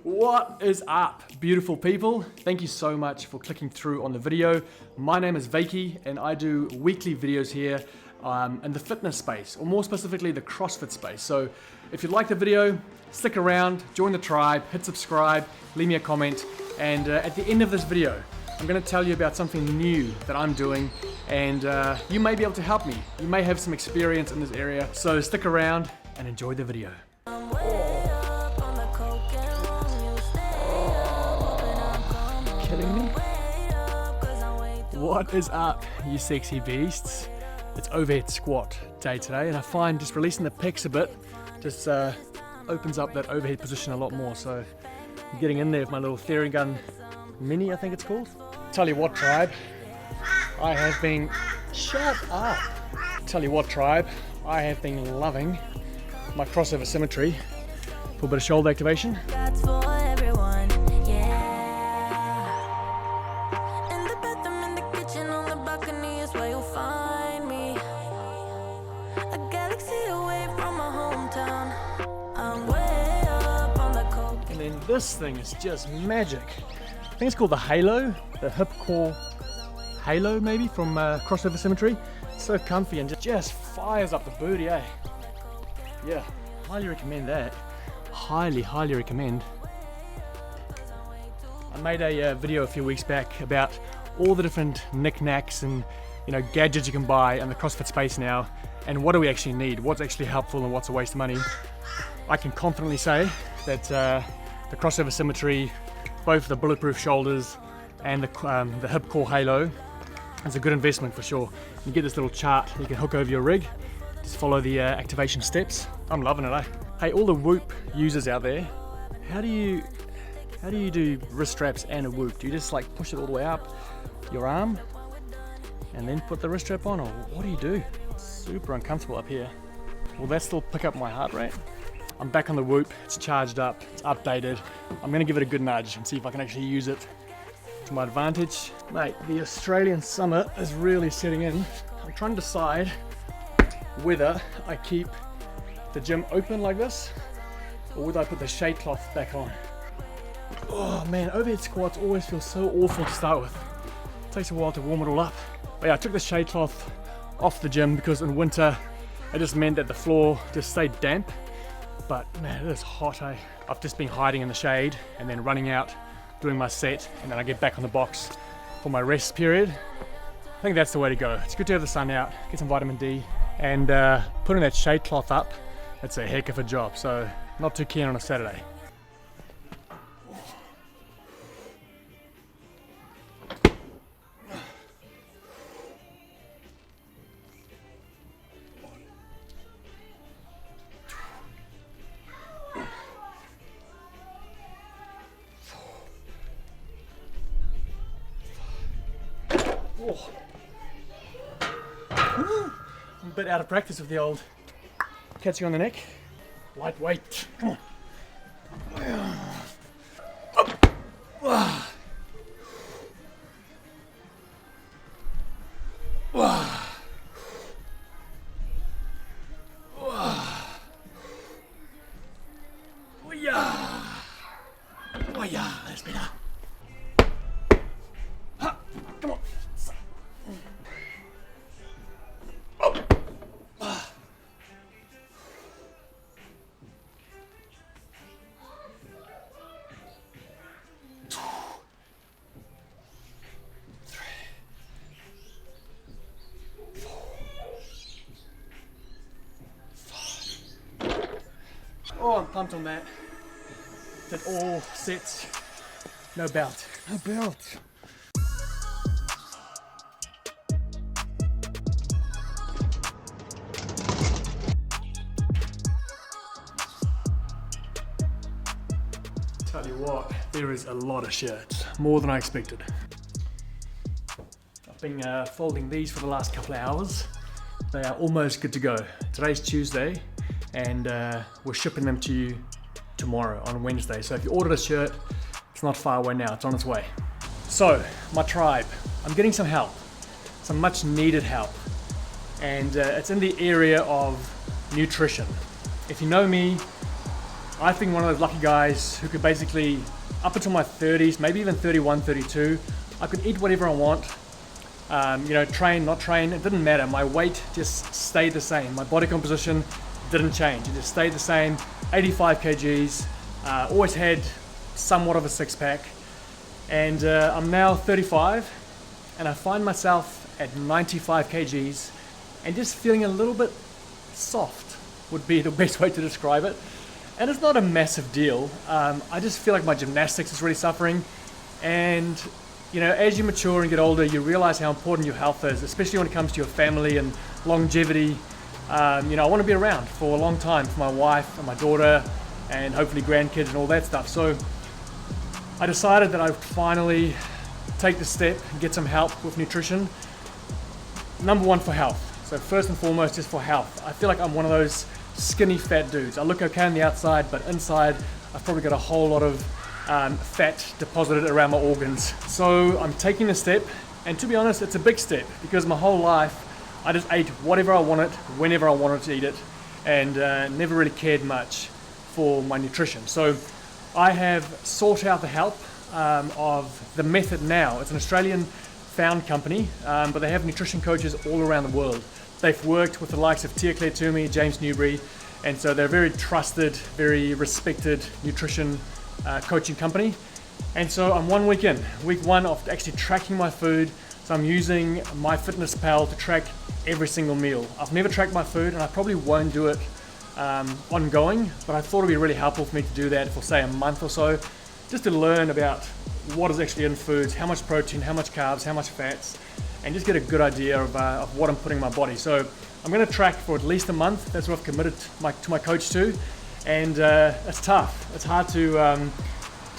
What is up, beautiful people? Thank you so much for clicking through on the video. My name is Wykie and I do weekly videos here in the fitness space, or more specifically the CrossFit space. So if you like the video, stick around, join the tribe, hit subscribe, leave me a comment, and at the end of this video, I'm going to tell you about something new that I'm doing, and you may be able to help me. You may have some experience in this area, so stick around and enjoy the video. Kidding me? What is up, you sexy beasts? It's overhead squat day today, and I find just releasing the pecs a bit just opens up that overhead position a lot more. So I'm getting in there with my little theory gun mini, I think it's called. Tell you what, tribe, I have been shut up. Tell you what, tribe, I have been loving my crossover symmetry for a bit of shoulder activation. This thing is just magic. I think it's called the Halo, the hip core Halo maybe, from crossover symmetry. So comfy and just fires up the booty, eh? Yeah, highly recommend that. Highly recommend. I made a video a few weeks back about all the different knickknacks and gadgets you can buy in the CrossFit space now, and what do we actually need, what's actually helpful and what's a waste of money. I can confidently say that the crossover symmetry, both the bulletproof shoulders and the hip core Halo, is a good investment for sure. You get this little chart you can hook over your rig, just follow the activation steps. I'm loving it, eh? Hey, all the Whoop users out there, how do you do wrist straps and a Whoop? Do you just like push it all the way up your arm and then put the wrist strap on, or what do you do? It's super uncomfortable up here. Will that still pick up my heart rate? I'm back on the Whoop, it's charged up, it's updated. I'm gonna give it a good nudge and see if I can actually use it to my advantage. Mate, the Australian summer is really setting in. I'm trying to decide whether I keep the gym open like this, or whether I put the shade cloth back on. Oh man, overhead squats always feel so awful to start with. It takes a while to warm it all up. But yeah, I took the shade cloth off the gym because in winter, it just meant that the floor just stayed damp. But man, it is hot, eh? I've just been hiding in the shade and then running out, doing my set, and then I get back on the box for my rest period. I think that's the way to go. It's good to have the sun out, get some vitamin D, and putting that shade cloth up, it's a heck of a job. So not too keen on a Saturday. Oh. I'm a bit out of practice with the old catching on the neck. Lightweight. Come on. Oh yeah, that's better. Come on. Oh, I'm pumped on that. Did all sets. No belt. No belt. Tell you what, there is a lot of shirts. More than I expected. I've been folding these for the last couple of hours. They are almost good to go. Today's Tuesday, and we're shipping them to you tomorrow on Wednesday. So if you ordered a shirt, it's not far away now, it's on its way. So, my tribe, I'm getting some help, some much needed help, and it's in the area of nutrition. If you know me, I've been one of those lucky guys who could basically, up until my 30s, maybe even 31, 32, I could eat whatever I want. You know, train, not train, it didn't matter. My weight just stayed the same. My body composition didn't change. It just stayed the same. 85 kgs, always had somewhat of a six pack. And I'm now 35 and I find myself at 95 kgs and just feeling a little bit soft would be the best way to describe it. And it's not a massive deal. I just feel like my gymnastics is really suffering. And you know, as you mature and get older, you realize how important your health is, especially when it comes to your family and longevity. You know, I want to be around for a long time for my wife and my daughter and hopefully grandkids and all that stuff. So I decided that I would finally take the step and get some help with nutrition. Number one, for health. So first and foremost, just for health. I feel like I'm one of those skinny fat dudes. I look okay on the outside, but inside I've probably got a whole lot of fat deposited around my organs. So I'm taking the step, and to be honest, it's a big step because my whole life I just ate whatever I wanted, whenever I wanted to eat it, and never really cared much for my nutrition. So I have sought out the help of The Method now. It's an Australian found company, but they have nutrition coaches all around the world. They've worked with the likes of Clair-Toomey, James Newbury, and so they're a very trusted, very respected nutrition coaching company. And so I'm 1 week in, week one of actually tracking my food. So I'm using MyFitnessPal to track every single meal. I've never tracked my food and I probably won't do it ongoing, but I thought it'd be really helpful for me to do that for say a month or so, just to learn about what is actually in foods, how much protein, how much carbs, how much fats, and just get a good idea of what I'm putting in my body. So I'm going to track for at least a month. That's what I've committed to my coach to, and it's tough. It's hard to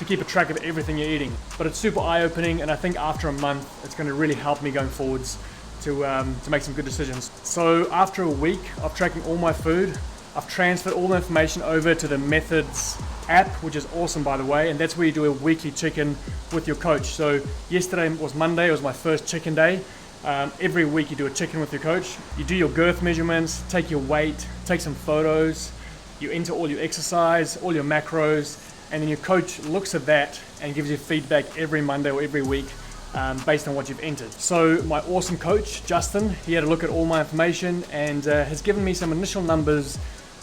keep a track of everything you're eating, but it's super eye-opening, and I think after a month it's going to really help me going forwards to make some good decisions. So after a week of tracking all my food, I've transferred all the information over to the Methods app, which is awesome, by the way, and that's where you do a weekly check-in with your coach. So yesterday was Monday, it was my first check-in day. Every week you do a check-in with your coach. You do your girth measurements, take your weight, take some photos, you enter all your exercise, all your macros, and then your coach looks at that and gives you feedback every Monday or every week based on what you've entered. So my awesome coach, Justin, he had a look at all my information and has given me some initial numbers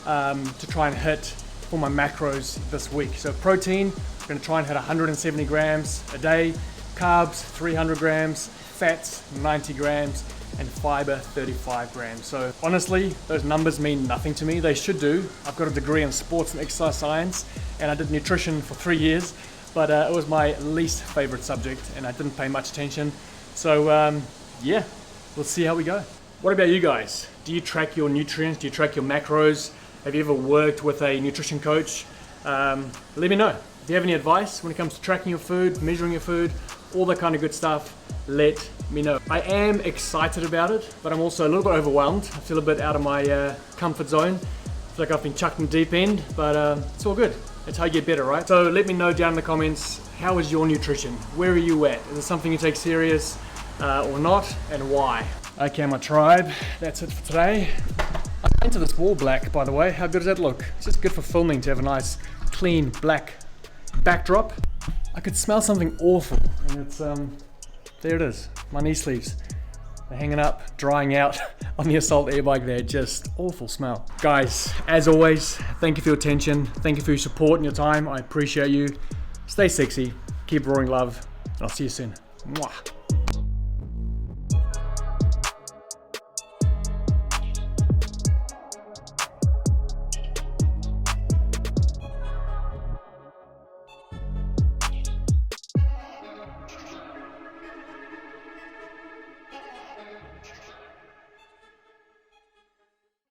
to try and hit for my macros this week. So protein, I'm going to try and hit 170 grams a day, carbs 300 grams, fats 90 grams, and fiber 35 grams. So honestly, those numbers mean nothing to me. They should do. I've got a degree in sports and exercise science, and I did nutrition for 3 years, but it was my least favorite subject and I didn't pay much attention. So yeah, we'll see how we go. What about you guys? Do you track your nutrients? Do you track your macros? Have you ever worked with a nutrition coach? Let me know. If you have any advice when it comes to tracking your food, measuring your food, all that kind of good stuff, let me know. I am excited about it, but I'm also a little bit overwhelmed. I feel a bit out of my comfort zone. I feel like I've been chucked in the deep end, but it's all good. That's how you get better, right? So let me know down in the comments, how is your nutrition? Where are you at? Is it something you take serious or not, and why? Okay, my tribe, that's it for today. I painted this wall black, by the way. How good does that look? It's just good for filming to have a nice, clean, black backdrop. I could smell something awful, and it's, there it is, my knee sleeves. They're hanging up, drying out on the Assault air bike there, just awful smell. Guys, as always, thank you for your attention. Thank you for your support and your time. I appreciate you. Stay sexy, keep roaring love, and I'll see you soon. Mwah.